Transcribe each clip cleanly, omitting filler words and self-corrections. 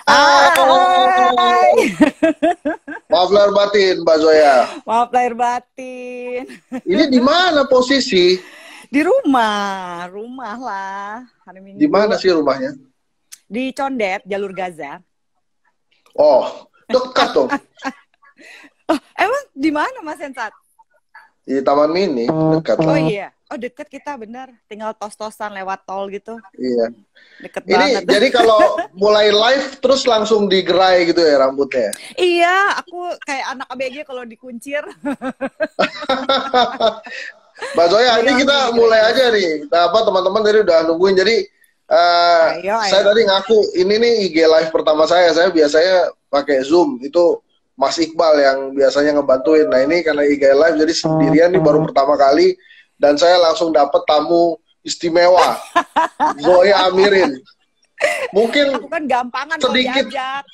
Hai. Maaf lahir batin, Mbak Zoya. Maaf lahir batin. Ini di mana posisi? Di rumah lah. Hari Di Minggu. mana sih rumahnya? Di Condet, jalur Gaza. Oh, dekat tuh. Oh, emang di mana Mas Hensat? Di Taman Mini, dekat Oh lah. iya. Oh deket kita bener. Tinggal tos-tosan lewat tol gitu. Iya. Deket Ini banget. jadi kalau mulai live terus langsung digerai gitu ya rambutnya. Iya, aku kayak anak ABG kalau dikuncir. Mbak Zoya, ini kita mulai aja nih. Nah, apa teman-teman tadi udah nungguin. Jadi Ayo. saya tadi ngaku ini nih IG live pertama saya. Saya biasanya pakai Zoom. Itu Mas Iqbal yang biasanya ngebantuin. Nah ini karena IG live jadi sendirian nih baru pertama kali. Dan saya langsung dapet tamu istimewa, Zoya Amirin. Mungkin Aku kan gampangan kalau sedikit, diajak.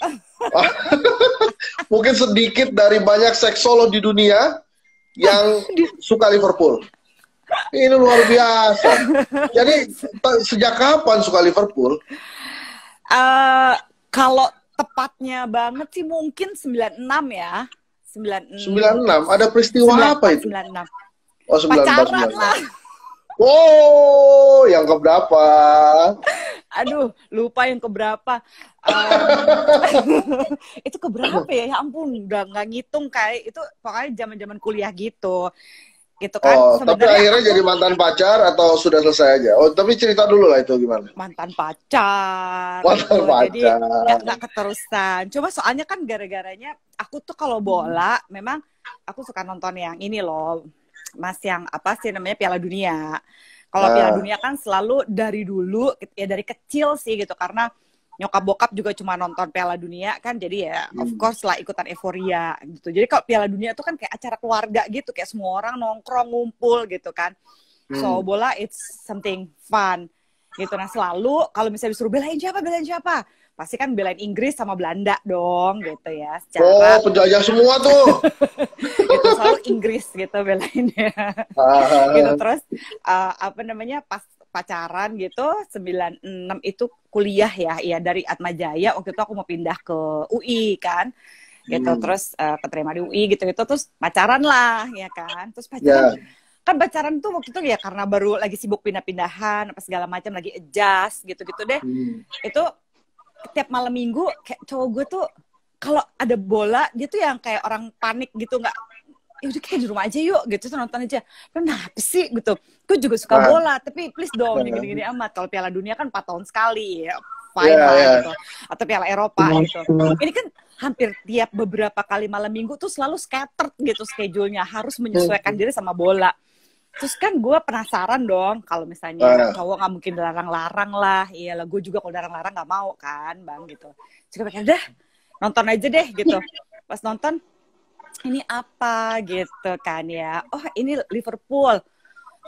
mungkin sedikit dari banyak seksolo di dunia yang suka Liverpool. Ini luar biasa. Jadi sejak kapan suka Liverpool? Kalau tepatnya banget sih mungkin 96 ya. 96. Ada peristiwa 94, apa itu? 96. Oh, 94, Pacaran 96. lah. Oh, yang keberapa? Aduh, lupa yang keberapa. Itu keberapa ya? Ya ampun, udah nggak ngitung kayak itu. Pokoknya zaman-zaman kuliah gitu. Gitu kan. Oh, tapi Sebenarnya akhirnya aku jadi mantan pacar atau sudah selesai aja? Oh, tapi cerita dulu lah itu gimana? mantan pacar Mantan gitu. Jadi pacar. nggak keterusan. Cuma soalnya kan gara-garanya aku tuh kalau bola memang aku suka nonton yang ini loh. Mas, yang apa sih namanya Piala Dunia. Kalau Piala Dunia kan selalu dari dulu ya, dari kecil sih gitu, karena nyokap bokap juga cuma nonton Piala Dunia kan, jadi ya of course lah ikutan euforia gitu. Jadi kalau Piala Dunia itu kan kayak acara keluarga gitu, kayak semua orang nongkrong ngumpul gitu kan. So bola it's something fun gitu. Nah selalu kalau misalnya disuruh belain siapa, pasti kan belain Inggris sama Belanda dong gitu ya. Oh, penjajah semua tuh. Gitu, selalu Inggris gitu belainnya. Gitu. Terus apa namanya, pas pacaran gitu 96 itu kuliah ya dari Atmajaya. Waktu itu aku mau pindah ke UI kan gitu. Terus keterima di UI gitu terus pacaran lah ya kan. Terus pacaran kan pacaran tuh waktu itu ya karena baru lagi sibuk pindah-pindahan apa segala macam, lagi adjust gitu-gitu deh. Itu tiap malam minggu kayak cowok gue tuh kalau ada bola dia tuh yang kayak orang panik gitu, nggak, ya udah kita di rumah aja yuk gitu, tuh nonton aja. Kenapa sih gitu? Gue juga suka bola tapi please dong yang gini-gini amat. Kalau Piala Dunia kan 4 tahun sekali ya, fine lah gitu. Atau Piala Eropa gitu. Ini kan hampir tiap beberapa kali malam minggu tuh selalu scattered gitu schedule-nya, harus menyesuaikan diri sama bola. Terus kan gue penasaran dong, kalau misalnya cowok nggak mungkin larang-larang lah, iyalah gue juga kalau larang-larang nggak mau kan bang gitu. Jadi pikir dah nonton aja deh gitu. Pas nonton ini apa gitu kan ya, oh ini Liverpool.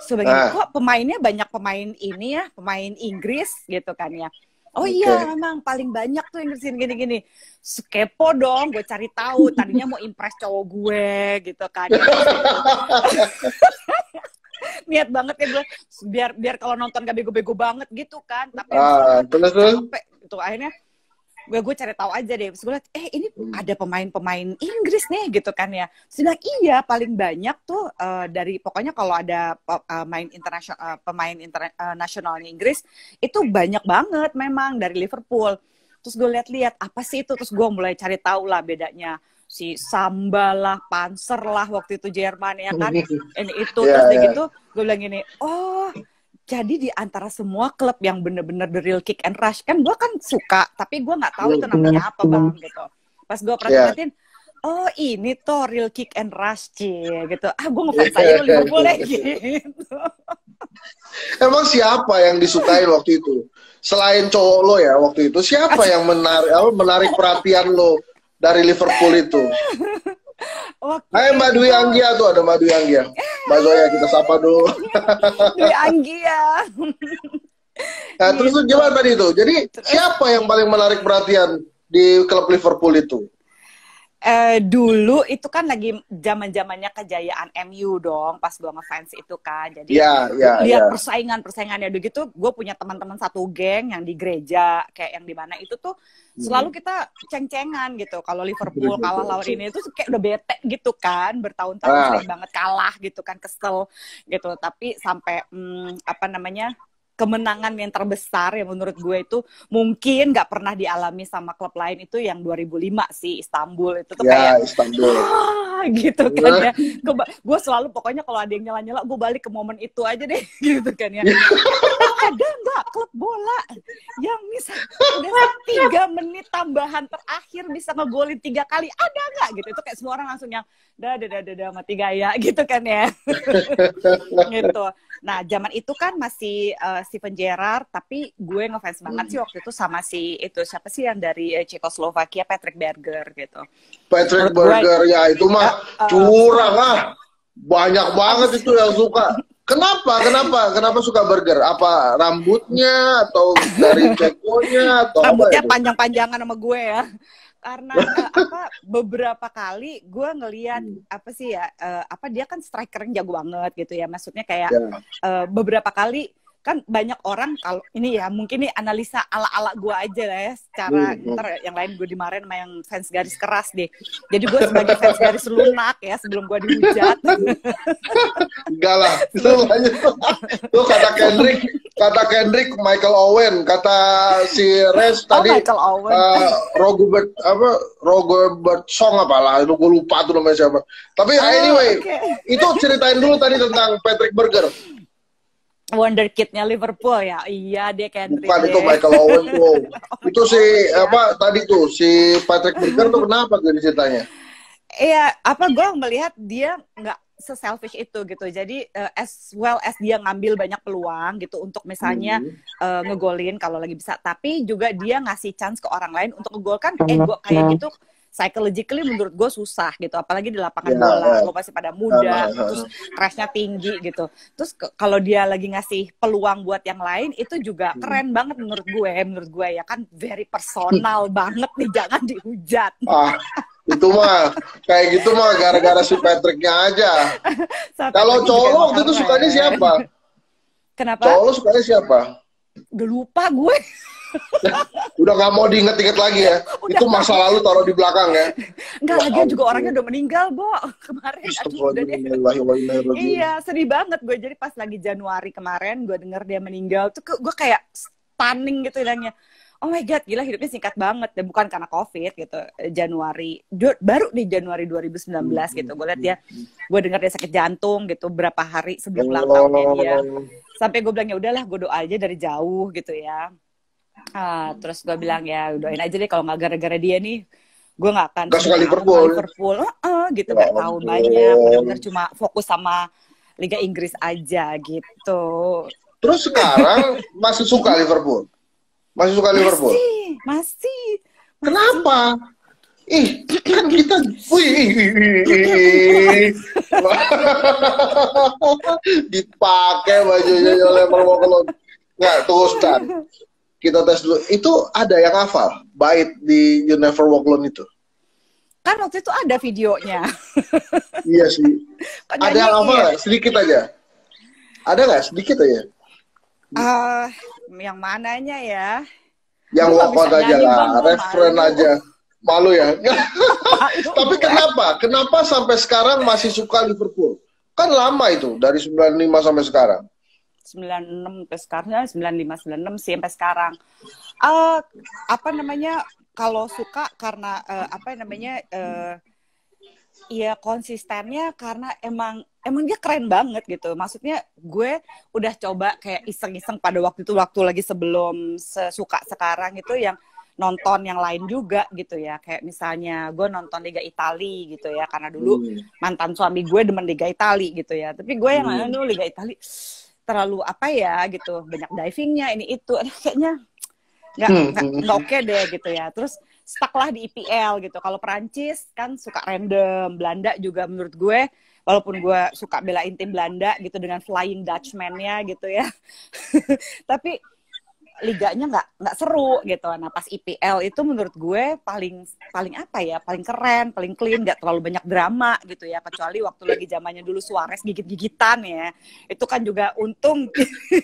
Sebagian kok pemainnya banyak pemain ini ya, pemain Inggris gitu kan ya. Oh iya memang paling banyak tuh Inggris gini-gini. Kepo dong, gue cari tahu. Tadinya mau impress cowok gue gitu kan. Niat banget ya gue biar kalau nonton gak bego-bego banget gitu kan. Tapi capek gitu. Akhirnya gue cari tahu aja deh. Terus gue liat, ini ada pemain-pemain Inggris nih gitu kan ya. Terus bilang iya paling banyak tuh dari pokoknya kalau ada pemain internasionalnya Inggris itu banyak banget memang dari Liverpool. Terus gue lihat-lihat apa sih itu, terus gue mulai cari tahu lah bedanya. Si Samba lah, Panzer lah waktu itu Jerman ya kan. Ini itu terus gitu gue bilang gini, oh jadi di antara semua klub yang bener-bener the real kick and rush, kan gue kan suka tapi gue nggak tahu itu namanya apa bang gitu. Pas gue perhatiin, oh ini tuh real kick and rush gitu. Gue ngefans aja ke Liverpool deh gitu. Emang siapa yang disukai waktu itu? Selain cowok lo ya waktu itu, siapa yang menarik perhatian lo dari Liverpool itu? Hai Mbak Dwi Anggia tuh, ada Mbak Dwi Anggia. Mbak Zoya kita sapa dulu. Dwi Anggia. Nah, terus tuh gimana tadi itu? Jadi siapa yang paling menarik perhatian di klub Liverpool itu? Dulu itu kan lagi zaman-zamannya kejayaan MU dong, pas gue ngefans itu kan. Jadi lihat persaingannya begitu, gue punya teman-teman satu geng yang di gereja, kayak yang di mana itu tuh selalu kita ceng-cengan gitu. Kalau Liverpool kalah lawan ini itu kayak udah bete gitu kan, bertahun-tahun sering banget kalah gitu kan, kesel gitu. Tapi sampai apa namanya, kemenangan yang terbesar yang menurut gue itu mungkin nggak pernah dialami sama klub lain itu yang 2005 sih, Istanbul itu tuh kayak Istanbul. Gitu kan ya. Gue selalu pokoknya kalau ada yang nyala-nyala gue balik ke momen itu aja deh gitu kan ya. Ada nggak klub bola yang misal udah 3 menit tambahan terakhir bisa ngegolin 3 kali, ada nggak gitu? Itu kayak semua orang langsung yang dah mati gaya gitu kan ya. Gitu. Nah zaman itu kan masih Steven Gerrard, tapi gue ngefans banget sih waktu itu sama si itu siapa sih yang dari Cekoslovakia, Patrick Berger gitu. Patrick Berger ya itu mah curang banyak banget itu yang suka. Kenapa suka Berger? Apa rambutnya atau dari cekonya atau rambutnya apa itu? Panjang-panjangan sama gue ya. Karena beberapa kali gue ngelihat apa sih ya, dia kan striker yang jago banget gitu ya. Maksudnya kayak beberapa kali kan banyak orang, kalau ini ya mungkin nih analisa ala-ala gue aja lah ya, secara ntar yang lain gue dimarahin sama yang fans garis keras deh. Jadi gue sebagai fans garis lunak ya, sebelum gue dihujat. Enggak lah, itu kata Kendrick, Michael Owen, kata si Res tadi Robert Song apalah, itu gue lupa tuh namanya siapa. Tapi anyway, itu ceritain dulu tadi tentang Patrick Berger. Wonderkid-nya Liverpool ya. Iya, dia Kendrick. Bukan, itu Michael Owen tuh. Itu si tadi tuh si Patrick Berger tuh kenapa tuh ceritanya? Iya, gue melihat dia nggak se-selfish itu gitu. Jadi as well as dia ngambil banyak peluang gitu untuk misalnya ngegolin kalau lagi bisa, tapi juga dia ngasih chance ke orang lain untuk ngegolkan. Gue kayak gitu psychologically menurut gue susah gitu, apalagi di lapangan bola, lo masih pada muda, terus crashnya tinggi gitu. Terus kalau dia lagi ngasih peluang buat yang lain, itu juga keren banget menurut gue ya kan, very personal banget nih, jangan dihujat. Itu mah kayak gitu mah gara-gara si Patricknya aja. Kalau Colo waktu itu sukanya siapa? Kenapa? Colo sukanya siapa? Udah lupa gue. Udah nggak mau diinget-inget lagi ya. Itu masa lalu taruh di belakang ya. Enggak, lagi juga orangnya udah meninggal, Bo. Kemarin iya, sedih banget gue. Jadi pas lagi Januari kemarin gue denger dia meninggal tuh, gue kayak stunning gitu bilangnya. Oh my god, gila hidupnya singkat banget. Dan bukan karena COVID gitu. Baru di Januari 2019 gitu. Gue liat dia, gue denger dia sakit jantung gitu berapa hari sebelum ulang tahunnya dia. Sampai gue bilang ya udahlah, gue doa aja dari jauh gitu ya. Terus gue bilang ya doain aja deh, kalau nggak gara-gara dia nih gue nggak akan suka Liverpool gitu, nggak tahu banyak, benar-benar cuma fokus sama Liga Inggris aja gitu. Terus sekarang masih suka Liverpool? Masih suka Liverpool? Masih. Kenapa? Kan kita dipakai bajunya oleh Liverpool. Nggak, tunggu Stan. Kita tes dulu. Itu ada yang hafal bait di You Never Walk Alone itu? Kan waktu itu ada videonya. Iya sih. Ada yang hafal nggak? Sedikit aja. Ada nggak? Sedikit aja. Yang mananya ya? Yang walk out aja lah. Referen aja. Malu ya? Tapi kenapa? Kenapa sampai sekarang masih suka Liverpool? Kan lama itu. Dari 95 sampai sekarang. 96 sampai sekarang, 95, 96 sih sampai sekarang. Kalau suka karena ya konsistennya, karena emang dia keren banget gitu. Maksudnya gue udah coba kayak iseng-iseng pada waktu itu, waktu lagi sebelum sesuka sekarang itu, yang nonton yang lain juga gitu ya. Kayak misalnya gue nonton Liga Italia gitu ya, karena dulu mantan suami gue demen Liga Italia gitu ya. Tapi gue yang dulu Liga Italia terlalu gitu, banyak divingnya ini itu, kayaknya nggak oke deh gitu ya. Terus stuck lah di IPL gitu. Kalau Perancis kan suka random, Belanda juga menurut gue, walaupun gue suka belain tim Belanda gitu dengan Flying Dutchman-nya gitu ya. Tapi liganya nggak seru gitu. Nah pas IPL itu menurut gue paling apa ya, paling keren, paling clean, nggak terlalu banyak drama gitu ya, kecuali waktu lagi zamannya dulu Suarez gigit-gigitan ya, itu kan juga untung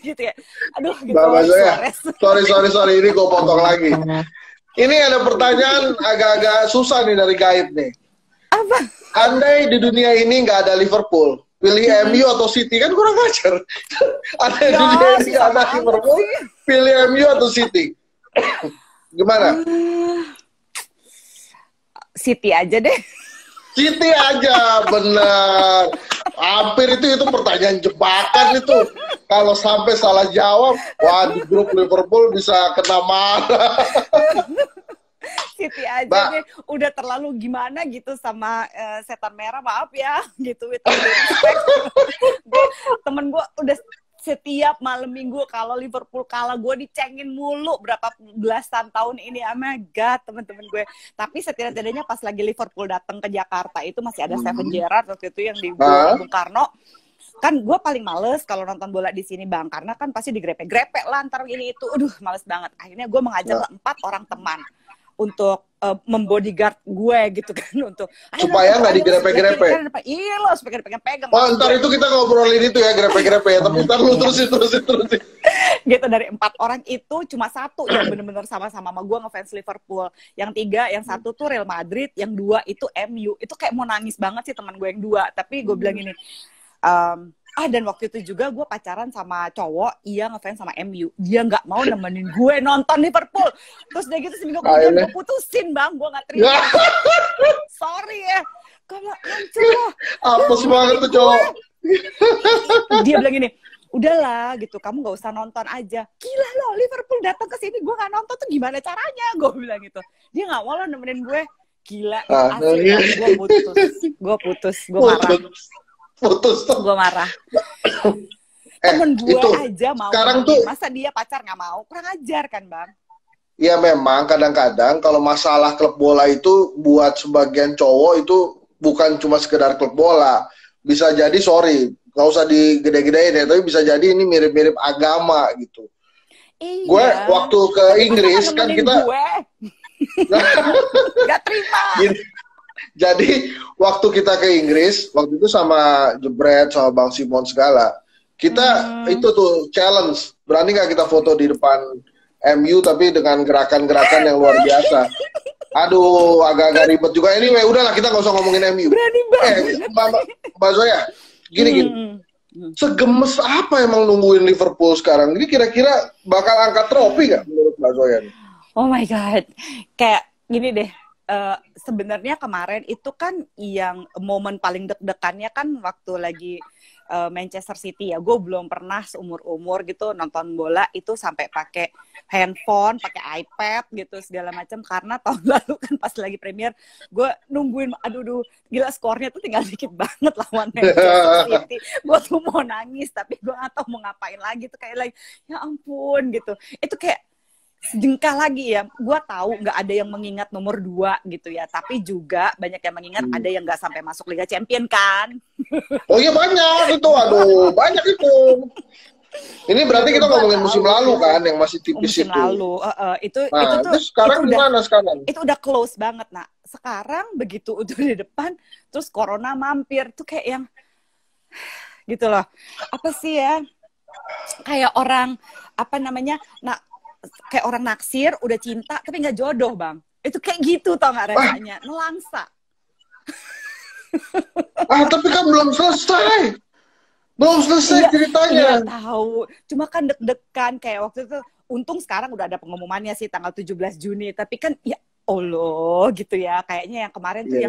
gitu ya. Aduh gitu Suarez. Sorry, ini gue potong lagi. Ini ada pertanyaan agak-agak susah nih dari Gaib nih. Apa? Andai di dunia ini nggak ada Liverpool, pilih MU atau City? Kan kurang ajar. Ada di dunia ini nggak ada Liverpool, pilih MU atau City? Gimana? City aja deh. City aja, bener. Hampir itu pertanyaan jebakan itu. Kalau sampai salah jawab, wah di grup Liverpool bisa kena marah. City aja deh, udah terlalu gimana gitu sama setan merah, maaf ya gitu. Temen gue udah setiap malam minggu kalau Liverpool kalah gue dicengin mulu berapa belasan tahun ini. Oh my god, temen-temen gue. Tapi setidak-tidaknya pas lagi Liverpool datang ke Jakarta itu masih ada Steven Gerrard waktu itu yang di Bung Karno. Kan gue paling males kalau nonton bola di sini Bang, karena kan pasti digrepe-grepe lah antar ini itu. Aduh, males banget. Akhirnya gue mengajak 4 orang teman untuk membodyguard gue gitu kan, untuk supaya nggak digrepe-grepe. Iya loh, supaya dipegang-pegang. Oh, ntar itu kita ngobrolin itu ya, grepe-grepe ya. Tapi ntar lu terusin. Gitu, dari 4 orang itu cuma 1 yang bener-bener sama-sama sama gue ngefans Liverpool. Yang 3, yang 1 tuh Real Madrid, yang 2 itu MU. Itu kayak mau nangis banget sih teman gue yang 2. Tapi gue bilang ini, dan waktu itu juga gue pacaran sama cowok, iya ngefans sama MU. Dia nggak mau nemenin gue nonton Liverpool. Terus dia gitu seminggu kemudian gue putusin Bang, gue nggak terima. Sorry ya, gue bilang hancur loh. Apes banget tuh cowok. Dia bilang gini, udahlah gitu, kamu nggak usah nonton aja. Gila loh, Liverpool datang ke sini gue nggak nonton tuh gimana caranya? Gue bilang gitu. Dia nggak mau lo nemenin gue. Gila, asli ya. Gue putus, gue marah. Gue marah. Temen gue itu, aja mau sekarang tuh, masa dia pacar nggak mau? Kurang ajar kan Bang? Ya memang kadang-kadang kalau masalah klub bola itu buat sebagian cowok itu bukan cuma sekedar klub bola. Bisa jadi, sorry, nggak usah digede-gedein ya, tapi bisa jadi ini mirip-mirip agama gitu. Iya. Gue waktu ke Inggris kan kita nggak terima. Jadi waktu kita ke Inggris, waktu itu sama Jebret, sama Bang Simon segala, kita itu tuh challenge, berani nggak kita foto di depan MU tapi dengan gerakan-gerakan yang luar biasa. Aduh, agak-agak ribet juga. Anyway, udahlah kita nggak usah ngomongin MU. Berani banget. Mbak Zoya, gini. Segemes apa emang nungguin Liverpool sekarang? Ini kira-kira bakal angkat trofi nggak menurut Mbak Zoya? Oh my god, kayak gini deh. Sebenarnya kemarin itu kan yang momen paling deg-degannya kan waktu lagi Manchester City ya. Gue belum pernah seumur-umur gitu nonton bola itu sampai pakai handphone, pakai iPad gitu segala macam, karena tahun lalu kan pas lagi Premier gue nungguin, aduh gila skornya tuh tinggal dikit banget lawan Manchester City. Gue tuh mau nangis tapi gue nggak tahu mau ngapain lagi, tuh kayak lagi ya ampun gitu. Itu kayak sejengkal lagi ya, gue tahu nggak ada yang mengingat nomor 2 gitu ya, tapi juga banyak yang mengingat ada yang nggak sampai masuk Liga Champion kan. Oh iya banyak itu, aduh banyak itu. Ini berarti kita ngomongin musim lalu kan, yang masih tipis musim itu. Lalu, itu tuh sekarang itu gimana sekarang? Itu udah close banget. Nah sekarang begitu udah di depan, terus corona mampir tuh kayak yang gitu loh. Apa sih ya? Kayak orang apa namanya? Nah kayak orang naksir, udah cinta tapi nggak jodoh Bang. Itu kayak gitu tau nggak rasanya, nelangsa. Tapi kan belum selesai. Ceritanya. Iya tahu. Cuma kan deg-degan kayak waktu itu. Untung sekarang udah ada pengumumannya sih tanggal 17 Juni. Tapi kan ya Allah gitu ya. Kayaknya yang kemarin tuh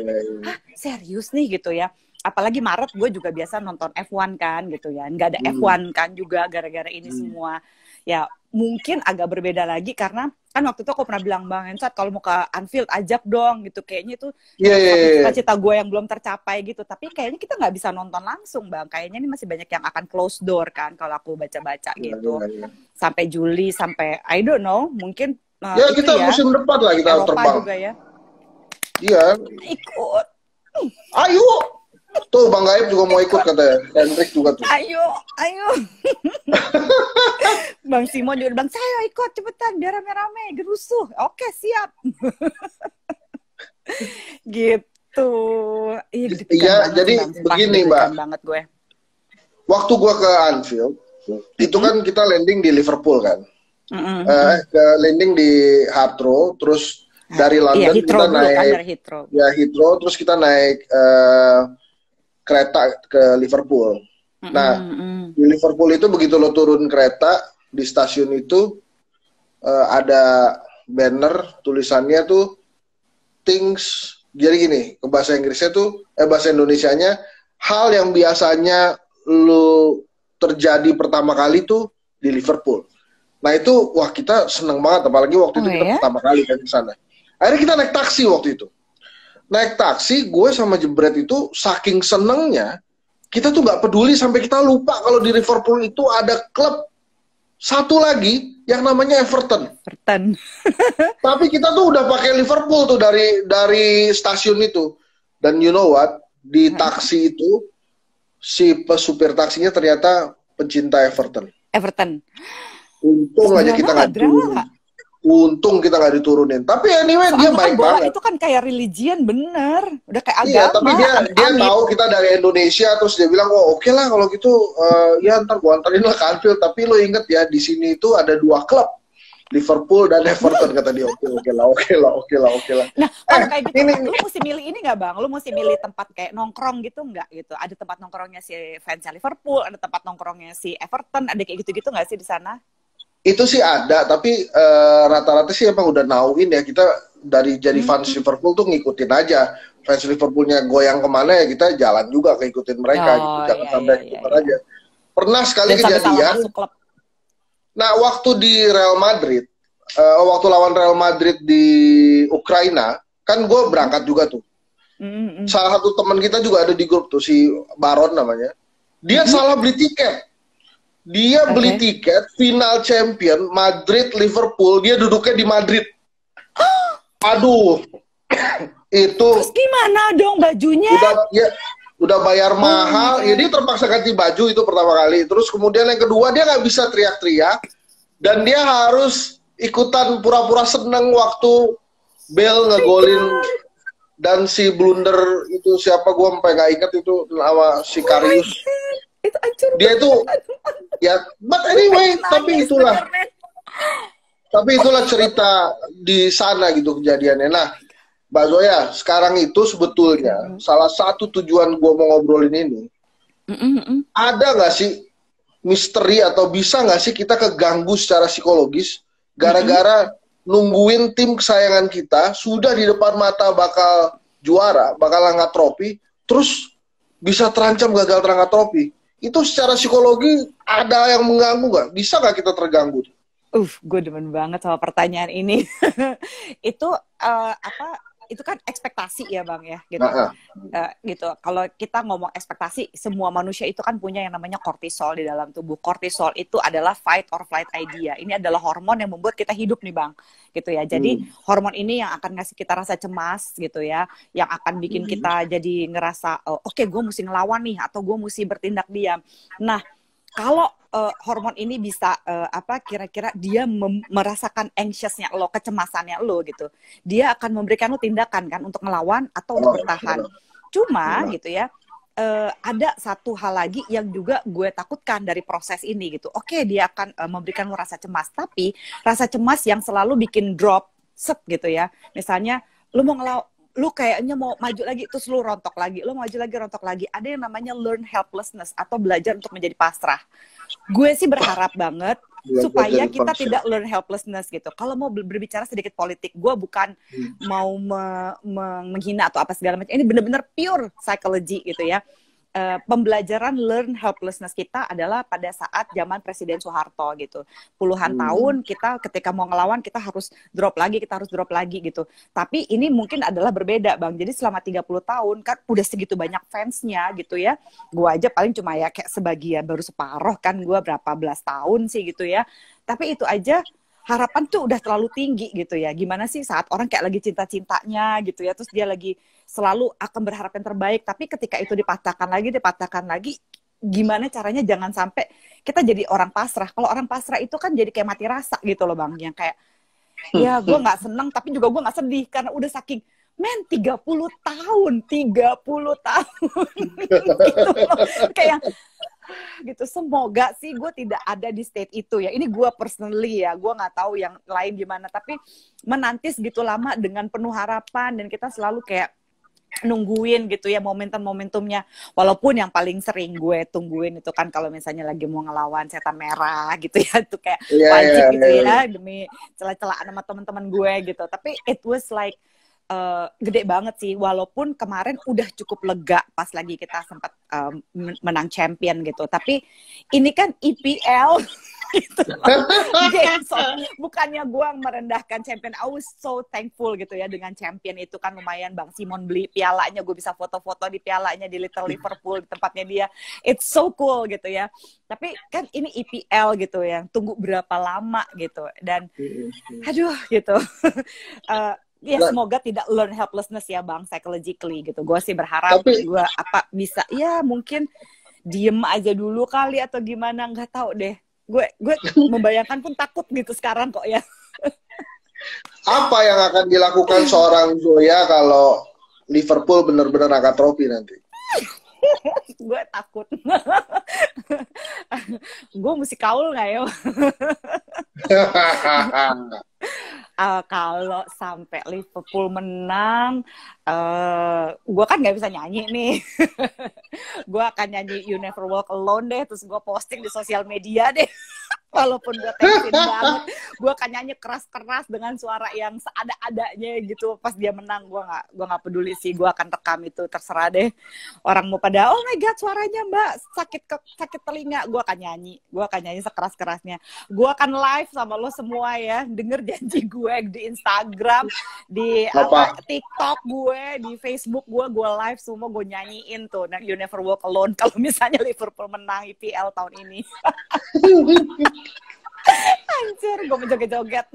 serius nih gitu ya. Apalagi Maret gue juga biasa nonton F1 kan gitu ya. Nggak ada F1 kan juga gara-gara ini semua. Ya mungkin agak berbeda lagi karena kan waktu itu aku pernah bilang Bang Hensat kalau mau ke Anfield ajak dong gitu, kayaknya itu cita-cita gue yang belum tercapai gitu, tapi kayaknya kita nggak bisa nonton langsung Bang, kayaknya ini masih banyak yang akan close door kan kalau aku baca-baca gitu sampai Juli, sampai I don't know, mungkin kita musim depan lah kita Eropa terbang juga ya. Iya. Ikut. Ayo. Tuh Bang Gaib juga mau ikut katanya. Hendrik juga tuh. Ayo, ayo. Bang Simon juga bilang, saya ikut cepetan biar rame-rame, gerusuh. Oke, siap. Gitu. Iya, jadi begini Mbak. Banget gue. Waktu gue ke Anfield, itu kan kita landing di Liverpool kan. Ke landing di Heathrow, terus dari London kita naik kan, dari Heathrow. Ya Heathrow, terus kita naik kereta ke Liverpool. Nah, di Liverpool itu begitu lo turun kereta di stasiun itu ada banner tulisannya tuh things, jadi gini, ke bahasa Inggrisnya tuh bahasa Indonesianya, hal yang biasanya lo terjadi pertama kali tuh di Liverpool. Nah itu, wah kita seneng banget, apalagi waktu itu kita pertama kali kan ke sana. Akhirnya kita naik taksi waktu itu. Naik taksi, gue sama Jebret itu saking senengnya, kita tuh nggak peduli sampai kita lupa kalau di Liverpool itu ada klub satu lagi yang namanya Everton. Tapi kita tuh udah pakai Liverpool tuh dari stasiun itu. Dan you know what? Di taksi itu si supir taksinya ternyata pencinta Everton. Untung aja kita nggak diturunin. Untung kita nggak diturunin. Tapi anyway dia baik banget. Itu kan kayak religion bener. Udah kayak agama. Iya, tapi dia tahu kita dari Indonesia, terus dia bilang, oh oke lah kalau gitu, ya ntar gua anterin lah ke Anfield. Tapi lo inget ya di sini itu ada 2 klub, Liverpool dan Everton, kata dia. Oke lah. Nah, kalau kayak gitu, lu mesti milih ini nggak Bang? Lu mesti milih tempat kayak nongkrong gitu nggak gitu? Ada tempat nongkrongnya si fansnya Liverpool, ada tempat nongkrongnya si Everton, ada kayak gitu-gitu nggak sih di sana? Itu sih ada, tapi rata-rata sih emang udah nauin ya, kita dari jadi fans Liverpool tuh ngikutin aja. Fans Liverpoolnya goyang kemana ya kita jalan juga ngikutin mereka gitu. Jangan sampai ikutan aja. Pernah sekali kejadian. Nah, waktu di Real Madrid, waktu lawan Real Madrid di Ukraina, kan gue berangkat juga tuh. Salah satu teman kita juga ada di grup tuh, si Baron namanya. Dia salah beli tiket. Dia beli tiket final champion Madrid Liverpool, dia duduknya di Madrid. Aduh. Itu terus gimana dong bajunya? Udah bayar mahal, ya dia terpaksa ganti baju itu pertama kali. Terus kemudian yang kedua dia nggak bisa teriak-teriak dan dia harus ikutan pura-pura seneng waktu Bale ngegolin dan si blunder itu siapa gue sampai nggak inget itu nama si Karius. Itu hancur. Dia itu ya, but anyway, tapi itulah cerita di sana gitu kejadiannya. Nah, Mbak Zoya, sekarang itu sebetulnya salah satu tujuan gue mau ngobrolin ini, ada nggak sih misteri atau bisa nggak sih kita keganggu secara psikologis gara-gara nungguin tim kesayangan kita sudah di depan mata bakal juara, bakal angkat trofi, terus bisa terancam gagal terangkat trofi. Itu secara psikologi ada yang mengganggu nggak? Bisa nggak kita terganggu? Gue demen banget sama pertanyaan ini. Itu itu kan ekspektasi ya Bang ya, gitu. Gitu. Kalau kita ngomong ekspektasi, semua manusia itu kan punya yang namanya kortisol di dalam tubuh. Kortisol itu adalah fight or flight idea. Ini adalah hormon yang membuat kita hidup nih Bang, gitu ya. Jadi hormon ini yang akan ngasih kita rasa cemas gitu ya, yang akan bikin kita jadi ngerasa oke, gue mesti ngelawan nih atau gue mesti bertindak diam. Nah, kalau hormon ini bisa kira-kira dia merasakan anxiousnya lo, kecemasannya lo gitu. Dia akan memberikan lo tindakan kan untuk ngelawan atau untuk bertahan. Cuma gitu ya, ada satu hal lagi yang juga gue takutkan dari proses ini gitu. Oke, dia akan memberikan lo rasa cemas, tapi rasa cemas yang selalu bikin drop set gitu ya. Misalnya lo mau lu kayaknya mau maju lagi terus lu rontok lagi, lu maju lagi rontok lagi. Ada yang namanya learn helplessness atau belajar untuk menjadi pasrah. Gue sih berharap banget supaya kita tidak learn helplessness gitu. Kalau mau berbicara sedikit politik, gue bukan mau menghina atau apa segala macam. Ini benar-benar pure psychology gitu ya. Pembelajaran learn helplessness kita adalah pada saat zaman Presiden Soeharto gitu. Puluhan tahun kita ketika mau ngelawan kita harus drop lagi gitu. Tapi ini mungkin adalah berbeda Bang. Jadi selama 30 tahun kan udah segitu banyak fansnya gitu ya. Gue aja paling cuma ya kayak sebagian, baru separuh kan, gue berapa belas tahun sih gitu ya. Tapi itu aja harapan tuh udah terlalu tinggi gitu ya. Gimana sih saat orang kayak lagi cinta-cintanya gitu ya, terus dia lagi selalu akan berharap yang terbaik, tapi ketika itu dipatahkan lagi, gimana caranya jangan sampai kita jadi orang pasrah. Kalau orang pasrah itu kan jadi kayak mati rasa gitu loh Bang, yang kayak ya gue nggak seneng tapi juga gue nggak sedih karena udah saking 30 tahun gitu loh. Kayak gitu, semoga sih gue tidak ada di state itu ya. Ini gue personally ya, gue nggak tahu yang lain gimana, tapi menanti segitu lama dengan penuh harapan dan kita selalu kayak nungguin gitu ya momentumnya. Walaupun yang paling sering gue tungguin itu kan kalau misalnya lagi mau ngelawan setan merah gitu ya, itu kayak wajib gitu ya demi celah-celahan sama teman-teman gue gitu. Tapi it was like gede banget sih, walaupun kemarin udah cukup lega pas lagi kita sempat menang champion gitu. Tapi ini kan IPL gitu. So, bukannya gue merendahkan champion, I was so thankful gitu ya dengan champion itu kan. Lumayan Bang Simon beli pialanya, gue bisa foto-foto di pialanya di Little Liverpool, di tempatnya dia. It's so cool gitu ya. Tapi kan ini IPL gitu ya, tunggu berapa lama gitu. Dan aduh gitu. Ya semoga tidak learn helplessness ya Bang, psychologically gitu. Gue sih berharap gue bisa ya mungkin diem aja dulu kali atau gimana, nggak tahu deh. Gue membayangkan pun takut gitu sekarang kok ya. Apa yang akan dilakukan seorang Zoya kalau Liverpool benar-benar angkat trofi nanti? Gue takut. Gue mesti kaul nggak ya? Kalau sampai Liverpool menang, gue kan nggak bisa nyanyi nih. Gue akan nyanyi You Never Walk Alone deh, terus gue posting di sosial media deh. Walaupun gue tensin banget, gue akan nyanyi keras-keras dengan suara yang seada-adanya gitu. Pas dia menang, gue nggak peduli sih, gue akan rekam itu, terserah deh. Orang mau pada, oh my god suaranya Mbak sakit telinga, gue akan nyanyi sekeras-kerasnya. Gue akan live sama lo semua ya, denger janji gue di Instagram, di TikTok gue, di Facebook gue live semua, gue nyanyiin tuh You Never Walk Alone kalau misalnya Liverpool menang IPL tahun ini. Hancur, gue menjoget-joget.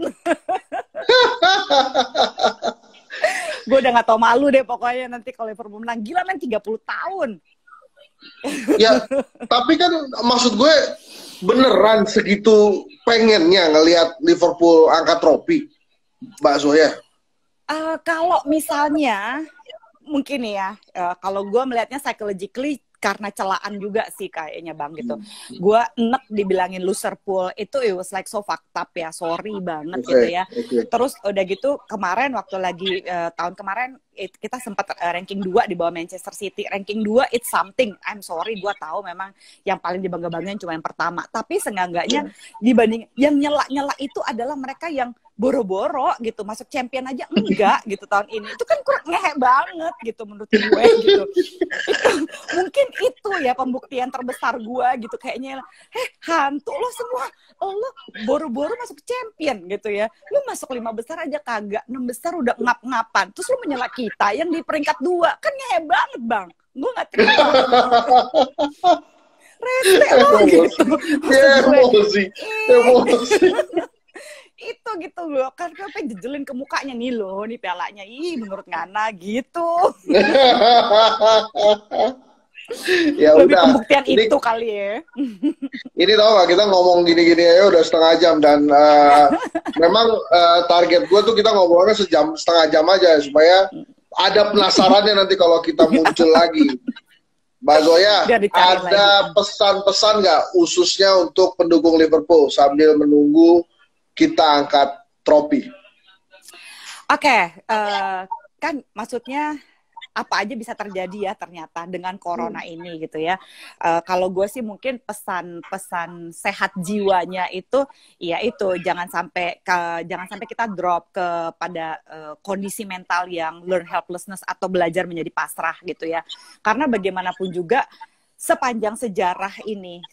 Gue udah gak tau malu deh pokoknya nanti kalau Liverpool menang. Gila men, 30 tahun. Ya, tapi kan maksud gue beneran segitu pengennya ngelihat Liverpool angkat trofi, Mbak Zoya? Kalau misalnya mungkin ya, kalau gue melihatnya psychologically karena celaan juga sih kayaknya Bang gitu. Gue enek dibilangin loserpool itu, it was like so fucked up ya, sorry banget gitu ya. Terus udah gitu kemarin waktu lagi tahun kemarin kita sempat ranking 2 di bawah Manchester City. Ranking 2 it's something, I'm sorry, gue tahu memang yang paling dibangga-banggain cuma yang pertama. Tapi seenggaknya dibanding yang nyela-nyela itu adalah mereka yang boro-boro gitu, masuk champion aja enggak gitu tahun ini. Itu kan kurang ngehe banget gitu menurut gue gitu. Mungkin itu ya pembuktian terbesar gue gitu, kayaknya hantu lo semua, lo boro-boro masuk champion gitu ya. Lo masuk 5 besar aja kagak, 6 besar udah ngap-ngapan. Terus lo menyela kita yang di peringkat 2, kan ngehe banget Bang. Gue gak terima. Rese lo gitu. Emosi. Itu gitu loh, kan pengen jejelin ke mukanya nih lo, nih pialanya, menurut Ngana gitu. Ya lebih udah, pembuktian ini, itu kali ya. Ini tau gak, kita ngomong gini-gini aja udah setengah jam dan memang target gue tuh kita ngomongnya setengah jam aja supaya ada penasarannya nanti kalau kita muncul lagi. Mbak Zoya, ada pesan-pesan nggak khususnya untuk pendukung Liverpool sambil menunggu kita angkat trofi? Oke, kan maksudnya apa aja bisa terjadi ya ternyata dengan corona ini gitu ya. Kalau gue sih mungkin pesan sehat jiwanya itu, ya itu jangan sampai kita drop kepada kondisi mental yang learn helplessness atau belajar menjadi pasrah gitu ya. Karena bagaimanapun juga sepanjang sejarah ini,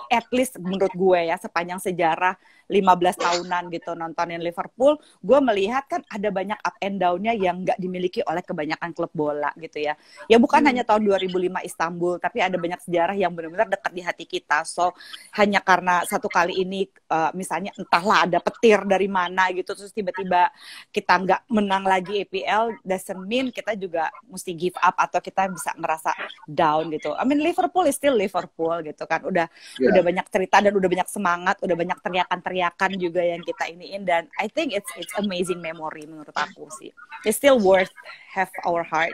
at least menurut gue ya, sepanjang sejarah 15 tahunan gitu nontonin Liverpool, gue melihat kan ada banyak up and down-nya yang nggak dimiliki oleh kebanyakan klub bola gitu ya. Ya bukan hanya tahun 2005 Istanbul, tapi ada banyak sejarah yang benar-benar dekat di hati kita. So hanya karena satu kali ini misalnya entahlah ada petir dari mana gitu, terus tiba-tiba kita nggak menang lagi EPL, doesn't mean kita juga mesti give up atau kita bisa ngerasa down gitu. I mean Liverpool is still Liverpool gitu kan. Udah banyak cerita dan udah banyak semangat, udah banyak teriakan-teriakan juga yang kita iniin, dan I think it's amazing memory menurut aku sih. It's still worth have our heart.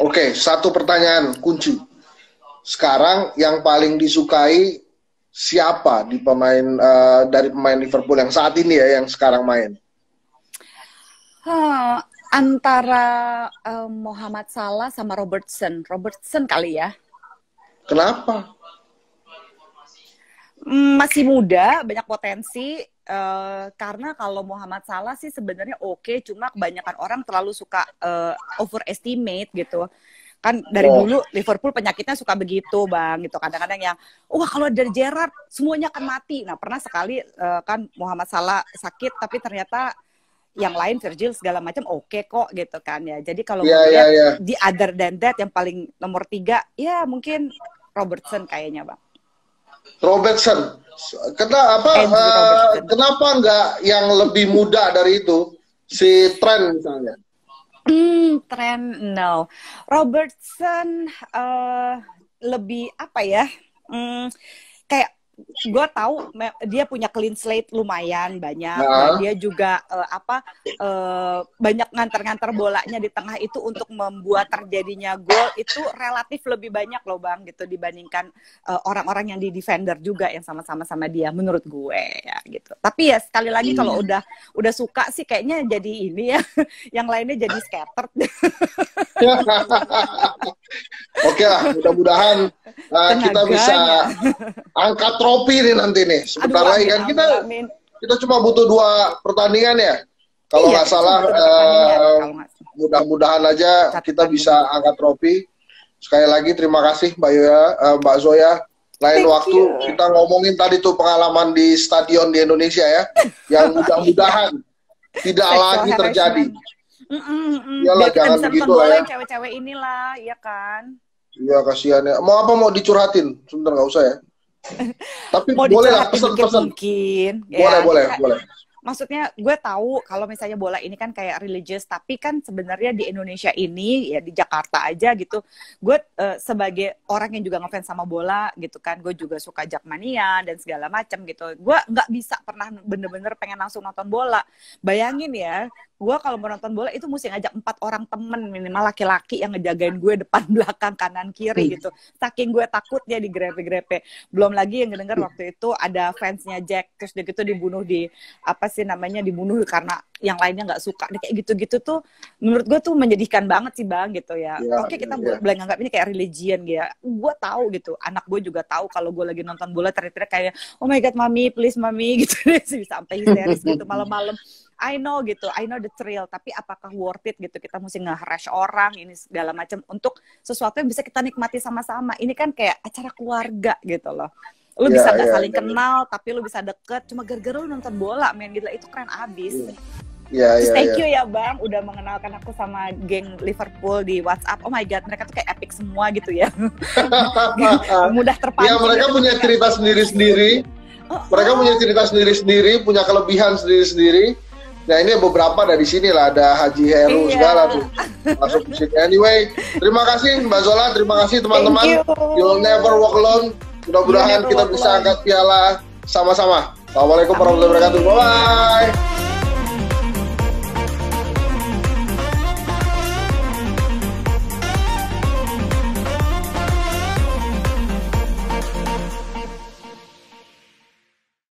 Oke, satu pertanyaan kunci. Sekarang yang paling disukai siapa di dari pemain Liverpool yang saat ini ya, yang sekarang main? Antara Muhammad Salah sama Robertson kali ya. Kenapa? Masih muda, banyak potensi. Karena kalau Muhammad Salah sih sebenarnya oke, cuma kebanyakan orang terlalu suka overestimate gitu. Kan dari dulu Liverpool penyakitnya suka begitu bang gitu, kadang-kadang yang wah kalau dari Gerrard semuanya akan mati. Nah pernah sekali kan Muhammad Salah sakit, tapi ternyata yang lain Virgil segala macam oke kok gitu kan ya. Jadi kalau di other than that yang paling nomor 3 ya mungkin Robertson kayaknya bang. Robertson, kenapa nggak yang lebih muda dari itu, si Trent misalnya? Trent, no. Robertson lebih apa ya? Kayak gue tahu dia punya clean slate lumayan banyak. Dan dia juga banyak nganter-nganter bolanya di tengah itu untuk membuat terjadinya gol itu relatif lebih banyak loh bang gitu dibandingkan orang-orang yang di defender juga yang sama-sama sama dia menurut gue ya gitu. Tapi ya sekali lagi kalau udah suka sih kayaknya jadi ini ya, yang lainnya jadi scattered. Oke lah, mudah-mudahan kita bisa angkat trofi nih nanti nih. Sebentar lagi kan kita cuma butuh 2 pertandingan ya. Kalau nggak salah, mudah-mudahan aja kita bisa angkat trofi. Sekali lagi terima kasih Mbak Zoya. Lain waktu kita ngomongin tadi tuh pengalaman di stadion di Indonesia ya, yang mudah-mudahan tidak lagi terjadi. Biar kita bisa nonton bola yang cewek-cewek inilah, ya kan? Iya kasihan ya. Mau apa mau dicurhatin? Sebentar nggak usah ya. Tapi mau boleh lah pesen-pesen. Mungkin. Boleh. Maksudnya gue tahu kalau misalnya bola ini kan kayak religious, tapi kan sebenarnya di Indonesia ini ya di Jakarta aja gitu. Gue sebagai orang yang juga ngefans sama bola gitu kan, gue juga suka Jakmania dan segala macam gitu. Gue nggak bisa pernah bener-bener pengen langsung nonton bola. Bayangin ya, gue kalau mau nonton bola itu mesti ngajak 4 orang temen minimal laki-laki yang ngejagain gue depan belakang kanan kiri gitu. Saking gue takutnya digrepe-grepe. Belum lagi yang ngedenger waktu itu ada fansnya Jack terus dia gitu dibunuh dibunuh karena yang lainnya nggak suka. Kayak gitu-gitu tuh menurut gue tuh menyedihkan banget sih bang gitu ya. Oke kita boleh nganggap ini kayak religion gitu ya. Gue tahu gitu, anak gue juga tahu kalau gue lagi nonton bola teriak-teriak kayak oh my god mami please mami gitu sih sampai histeris gitu malam-malam. I know the thrill, tapi apakah worth it gitu? Kita mesti nge-harass orang ini segala macam untuk sesuatu yang bisa kita nikmati sama-sama. Ini kan kayak acara keluarga gitu loh. Lu bisa gak saling kenal, tapi lu bisa deket cuma gara-gara lu nonton bola, men gila itu keren abis. Thank you ya bang, udah mengenalkan aku sama geng Liverpool di WhatsApp. Oh my god, mereka tuh kayak epic semua gitu ya. Mudah terpancing. Ya mereka punya cerita sendiri-sendiri. Mereka punya cerita sendiri-sendiri, punya kelebihan sendiri-sendiri. Nah ini beberapa dari sini lah, ada Haji Heru segala tuh masuk ke sini. Anyway, terima kasih Mbak Zola, terima kasih teman-teman. You'll never walk alone. Mudah-mudahan kita bisa angkat piala sama-sama. Assalamualaikum warahmatullahi wabarakatuh. Bye.